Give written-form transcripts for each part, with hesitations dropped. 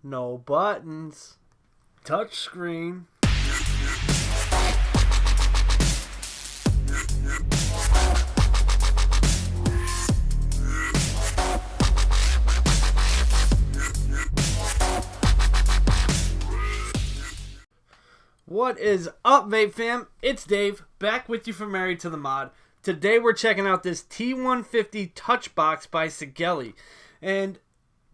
No buttons. Touch screen. What is up, Vape fam? It's Dave, back with you from Married to the Mod. Today we're checking out this T150 Touch Box by Sigelei. And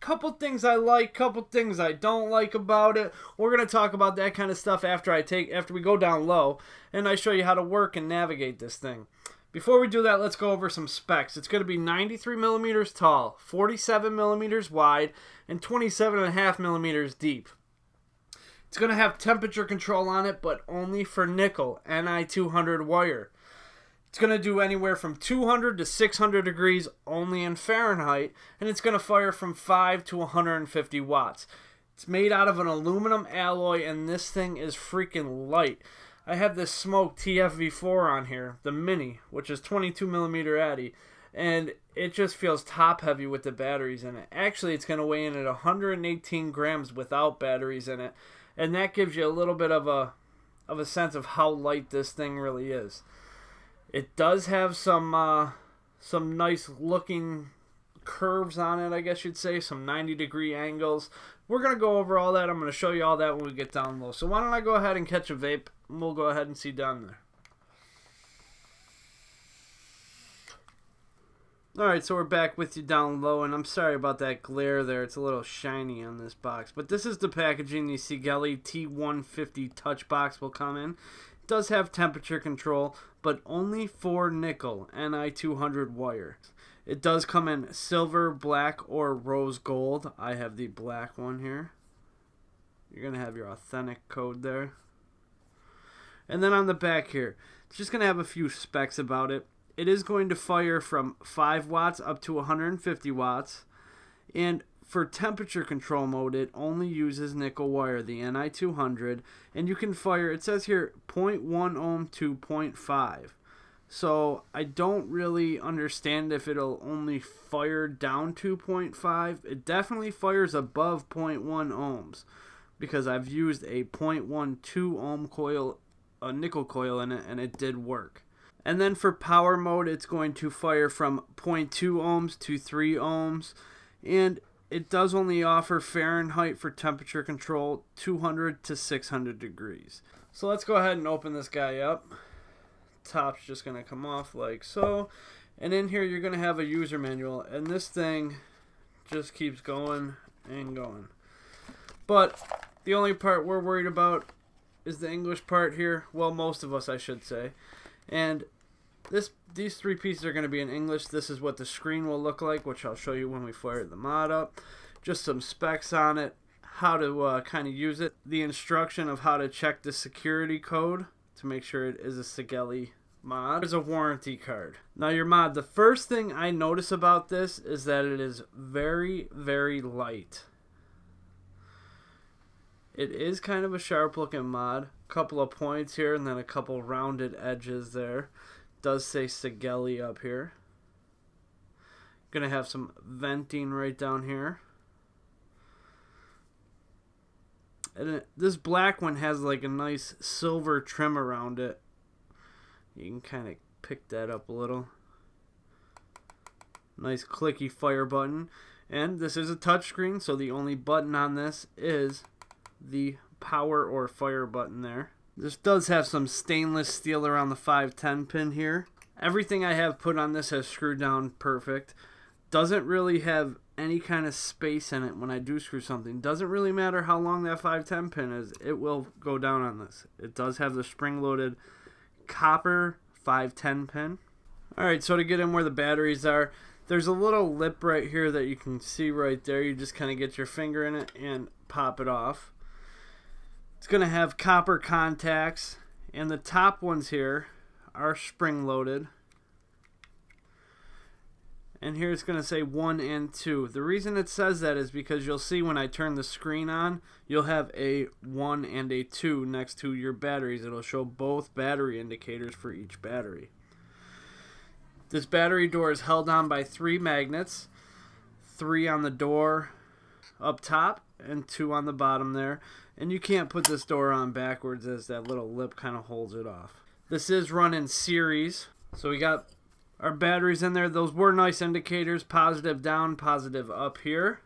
couple things I like, couple things I don't like about it. We're going to talk about that kind of stuff after we go down low and I show you how to work and navigate this thing. Before we do that, let's go over some specs. It's going to be 93 millimeters tall, 47 millimeters wide, and 27.5 millimeters deep. It's going to have temperature control on it, but only for nickel, Ni200 wire. It's going to do anywhere from 200 to 600 degrees only in Fahrenheit, and it's going to fire from 5 to 150 watts. It's made out of an aluminum alloy, and this thing is freaking light. I have this Smoke TFV4 on here, the Mini, which is 22 millimeter Addy, and it just feels top heavy with the batteries in it. Actually, it's going to weigh in at 118 grams without batteries in it, and that gives you a little bit of a sense of how light this thing really is. It does have some nice looking curves on it, I guess you'd say, some 90-degree angles. We're going to go over all that. I'm going to show you all that when we get down low. So why don't I go ahead and catch a vape, and we'll go ahead and see down there. Alright, so we're back with you down low, and I'm sorry about that glare there. It's a little shiny on this box. But this is the packaging the Sigelei T150 Touch Box will come in. It does have temperature control, but only for nickel, Ni200 wire. It does come in silver, black, or rose gold. I have the black one here. You're going to have your authentic code there. And then on the back here, it's just going to have a few specs about it. It is going to fire from 5 watts up to 150 watts. And for temperature control mode, it only uses nickel wire, the Ni200. And you can fire, it says here, 0.1 ohm to 0.5. So I don't really understand if it'll only fire down to 0.5. It definitely fires above 0.1 ohms. Because I've used a 0.12 ohm coil, a nickel coil in it, and it did work. And then for power mode, it's going to fire from 0.2 ohms to 3 ohms. And it does only offer Fahrenheit for temperature control, 200 to 600 degrees. So let's go ahead and open this guy up. Top's just going to come off like so. And in here, you're going to have a user manual. And this thing just keeps going and going. But the only part we're worried about is the English part here. Well, most of us, I should say. And these three pieces are going to be in English. This is what the screen will look like, which I'll show you when we fire the mod up. Just some specs on it, how to kind of use it, the instruction of how to check the security code to make sure it is a Sigelei mod. There's a warranty card. Now your mod, the first thing I notice about this is that it is very, very light. It is kind of a sharp looking mod. Couple of points here and then a couple rounded edges there. Does say Sigelei up here. Gonna have some venting right down here. And this black one has like a nice silver trim around it. You can kind of pick that up a little. Nice clicky fire button. And this is a touchscreen, so the only button on this is the power or fire button there. This does have some stainless steel around the 510 pin here. Everything I have put on this has screwed down perfect. Doesn't really have any kind of space in it when I do screw something. Doesn't really matter how long that 510 pin is. It will go down on this. It does have the spring-loaded copper 510 pin. Alright, so to get in where the batteries are, there's a little lip right here that you can see right there. You just kind of get your finger in it and pop it off. It's going to have copper contacts, and the top ones here are spring-loaded. And here it's going to say 1 and 2. The reason it says that is because you'll see when I turn the screen on, you'll have a 1 and a 2 next to your batteries. It'll show both battery indicators for each battery. This battery door is held on by 3 magnets, 3 on the door, up top and 2 on the bottom there. And you can't put this door on backwards as that little lip kind of holds it off. This is run in series. So we got our batteries in there. Those were nice indicators. Positive down, positive up here.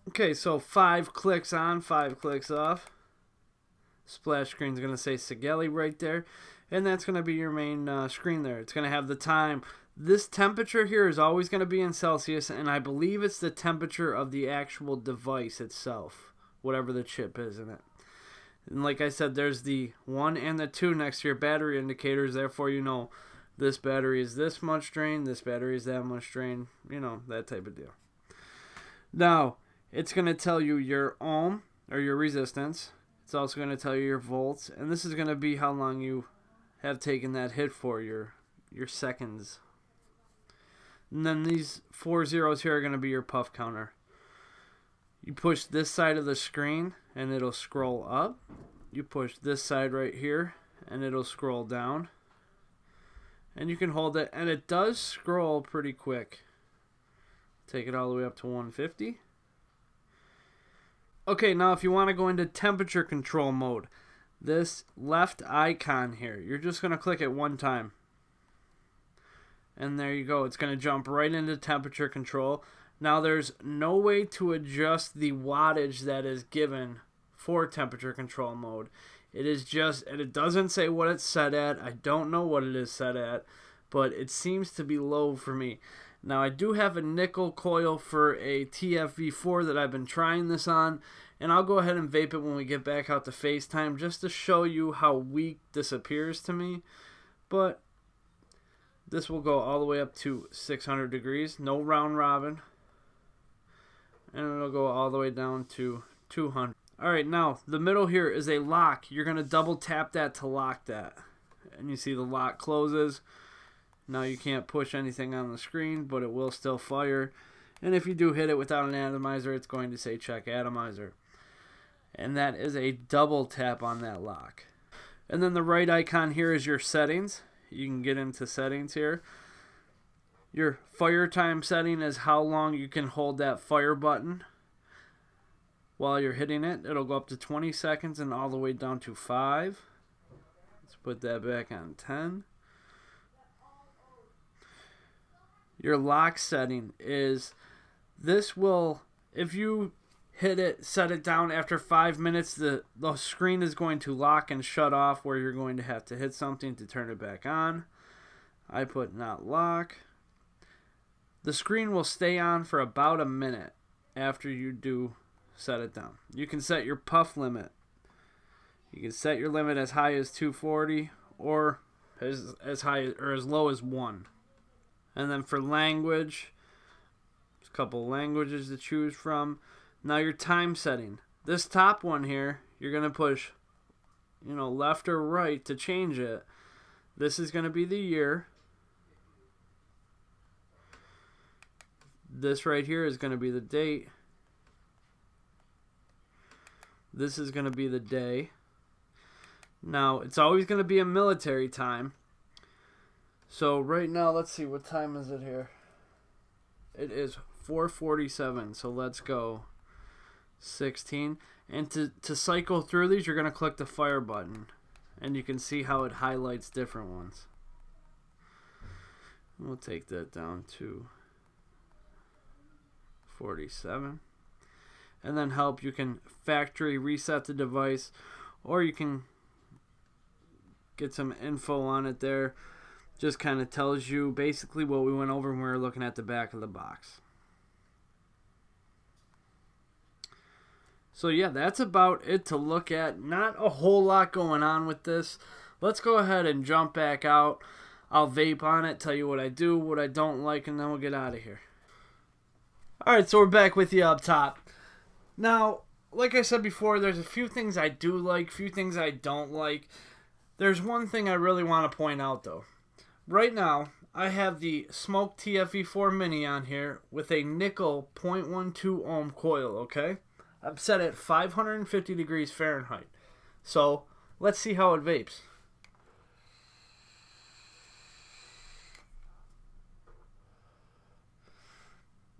Okay, so 5 clicks on, 5 clicks off. Splash screen is going to say Sigelei right there. And that's going to be your main screen there. It's going to have the time. This temperature here is always going to be in Celsius, and I believe it's the temperature of the actual device itself, whatever the chip is in it. And like I said, there's the 1 and the 2 next to your battery indicators. Therefore, you know this battery is this much drain, this battery is that much drain, you know, that type of deal. Now, it's going to tell you your ohm or your resistance. It's also going to tell you your volts, and this is going to be how long you have taken that hit for, your seconds. And then these 4 zeros here are going to be your puff counter. You push this side of the screen and it'll scroll up. You push this side right here and it'll scroll down. And you can hold it, and it does scroll pretty quick. Take it all the way up to 150. Okay, now if you want to go into temperature control mode, this left icon here, you're just going to click it one time. And there you go. It's going to jump right into temperature control. Now there's no way to adjust the wattage that is given for temperature control mode. It is just, and it doesn't say what it's set at. I don't know what it is set at, but it seems to be low for me. Now I do have a nickel coil for a TFV4 that I've been trying this on, and I'll go ahead and vape it when we get back out to FaceTime just to show you how weak this appears to me. But this will go all the way up to 600 degrees, no round robin. And it'll go all the way down to 200. Alright, now the middle here is a lock. You're going to double tap that to lock that. And you see the lock closes. Now you can't push anything on the screen, but it will still fire. And if you do hit it without an atomizer, it's going to say check atomizer. And that is a double tap on that lock. And then the right icon here is your settings. You can get into settings here. Your fire time setting is how long you can hold that fire button while you're hitting it. It'll go up to 20 seconds and all the way down to 5. Let's put that back on 10. Your lock setting is, this will, if you hit it, set it down after 5 minutes, the screen is going to lock and shut off, where you're going to have to hit something to turn it back on. I put not lock. The screen will stay on for about a minute after you do set it down. You can set your puff limit. You can set your limit as high as 240 or as high or as low as 1. And then for language, there's a couple languages to choose from. Now your time setting. This top one here, you're going to push, left or right to change it. This is going to be the year. This right here is going to be the date. This is going to be the day. Now, it's always going to be a military time. So right now, let's see, what time is it here? It is 4:47, so let's go 16. And to cycle through these, you're going to click the fire button. And you can see how it highlights different ones. We'll take that down to 47. And then help, you can factory reset the device, or you can get some info on it there. Just kind of tells you basically what we went over when we were looking at the back of the box. So yeah, that's about it to look at. Not a whole lot going on with this. Let's go ahead and jump back out. I'll vape on it, tell you what I do, what I don't like, and then we'll get out of here. Alright, so we're back with you up top. Now, like I said before, there's a few things I do like, few things I don't like. There's one thing I really want to point out though. Right now, I have the Smoke TFV4 Mini on here with a nickel 0.12 ohm coil, okay? I'm set at 550 degrees Fahrenheit. So, let's see how it vapes.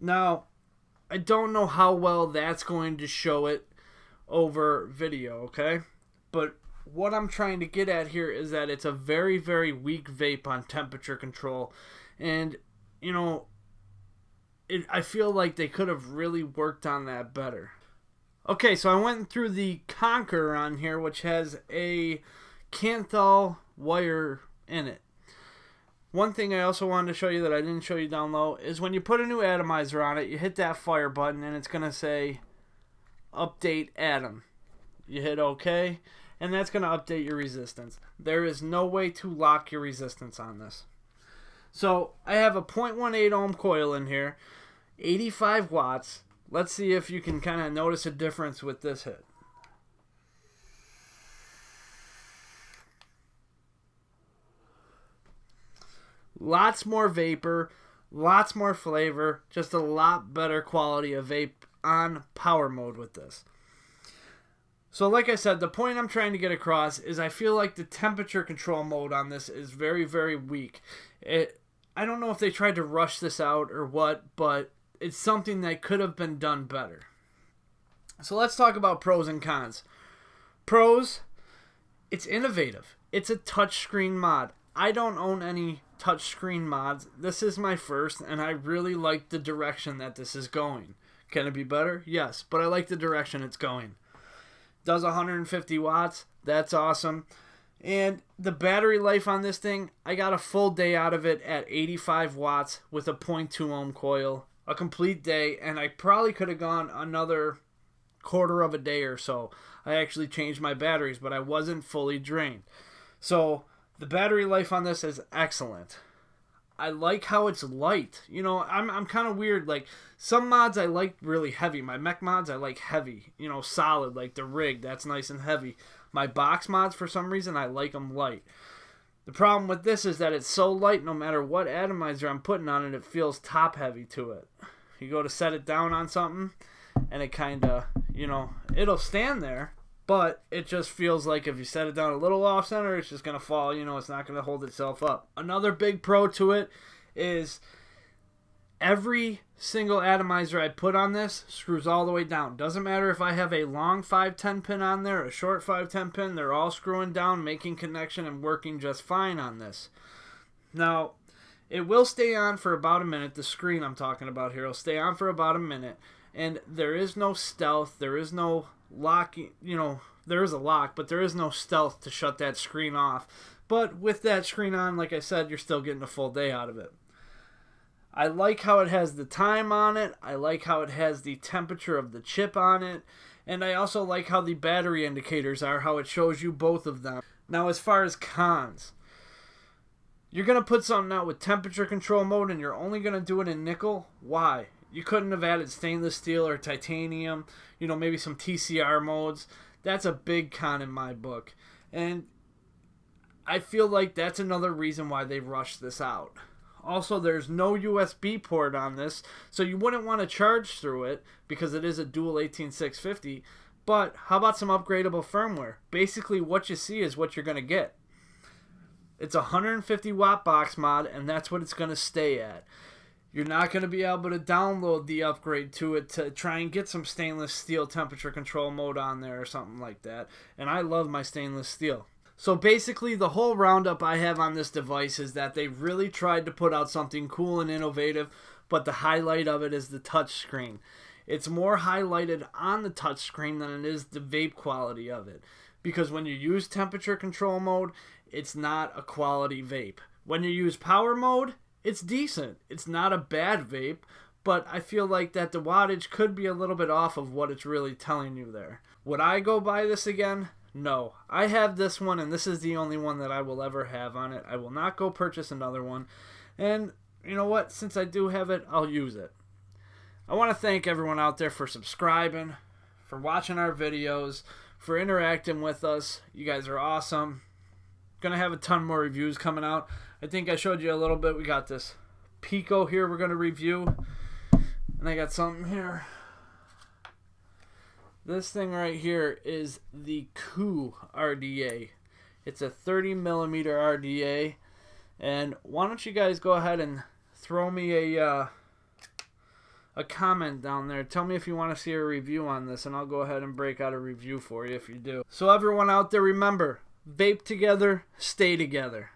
Now, I don't know how well that's going to show it over video, okay? But what I'm trying to get at here is that it's a very, very weak vape on temperature control. And, you know, I feel like they could have really worked on that better. Okay, so I went through the Conqueror on here, which has a Kanthal wire in it. One thing I also wanted to show you that I didn't show you down low is when you put a new atomizer on it, you hit that fire button and it's going to say update atom. You hit OK, and that's going to update your resistance. There is no way to lock your resistance on this. So I have a 0.18 ohm coil in here, 85 watts. Let's see if you can kind of notice a difference with this hit. Lots more vapor, lots more flavor, just a lot better quality of vape on power mode with this. So like I said, the point I'm trying to get across is I feel like the temperature control mode on this is very, very weak. I don't know if they tried to rush this out or what, but it's something that could have been done better. So let's talk about pros and cons. Pros, it's innovative. It's a touchscreen mod. I don't own any touchscreen mods. This is my first, and I really like the direction that this is going. Can it be better? Yes, but I like the direction it's going. Does 150 watts. That's awesome. And the battery life on this thing, I got a full day out of it at 85 watts with a 0.2 ohm coil. A complete day, and I probably could have gone another quarter of a day or so. I actually changed my batteries, but I wasn't fully drained. So the battery life on this is excellent. I like how it's light. You know, I'm kind of weird. Like, some mods I like really heavy. My mech mods I like heavy. You know, solid, like the rig. That's nice and heavy. My box mods, for some reason, I like them light. The problem with this is that it's so light, no matter what atomizer I'm putting on it, it feels top heavy to it. You go to set it down on something, and it kind of, you know, it'll stand there, but it just feels like if you set it down a little off center, it's just going to fall. You know, it's not going to hold itself up. Another big pro to it is every single atomizer I put on this screws all the way down. Doesn't matter if I have a long 510 pin on there, a short 510 pin, they're all screwing down, making connection, and working just fine on this. Now, it will stay on for about a minute. The screen I'm talking about here will stay on for about a minute, and there is no stealth, there is no locking, you know, there is a lock, but there is no stealth to shut that screen off. But with that screen on, like I said, you're still getting a full day out of it. I like how it has the time on it. I like how it has the temperature of the chip on it. And I also like how the battery indicators are, how it shows you both of them. Now, as far as cons, you're going to put something out with temperature control mode and you're only going to do it in nickel? Why? You couldn't have added stainless steel or titanium, you know, maybe some TCR modes. That's a big con in my book. And I feel like that's another reason why they rushed this out. Also, there's no USB port on this, so you wouldn't want to charge through it because it is a dual 18650. But how about some upgradable firmware? Basically, what you see is what you're going to get. It's a 150 watt box mod, and that's what it's going to stay at. You're not going to be able to download the upgrade to it to try and get some stainless steel temperature control mode on there or something like that. And I love my stainless steel. So basically, the whole roundup I have on this device is that they really tried to put out something cool and innovative, but the highlight of it is the touch screen. It's more highlighted on the touch screen than it is the vape quality of it. Because when you use temperature control mode, it's not a quality vape. When you use power mode, it's decent. It's not a bad vape, but I feel like that the wattage could be a little bit off of what it's really telling you there. Would I go buy this again? No. I have this one, and this is the only one that I will ever have on it. I will not go purchase another one. And you know what? Since I do have it, I'll use it. I want to thank everyone out there for subscribing, for watching our videos, for interacting with us. You guys are awesome. Gonna have a ton more reviews coming out. I think I showed you a little bit. We got this Pico here we're gonna review. And I got something here. This thing right here is the Coup RDA. It's a 30 millimeter RDA. And why don't you guys go ahead and throw me a a comment down there. Tell me if you want to see a review on this, and I'll go ahead and break out a review for you if you do. So everyone out there, remember, vape together, stay together.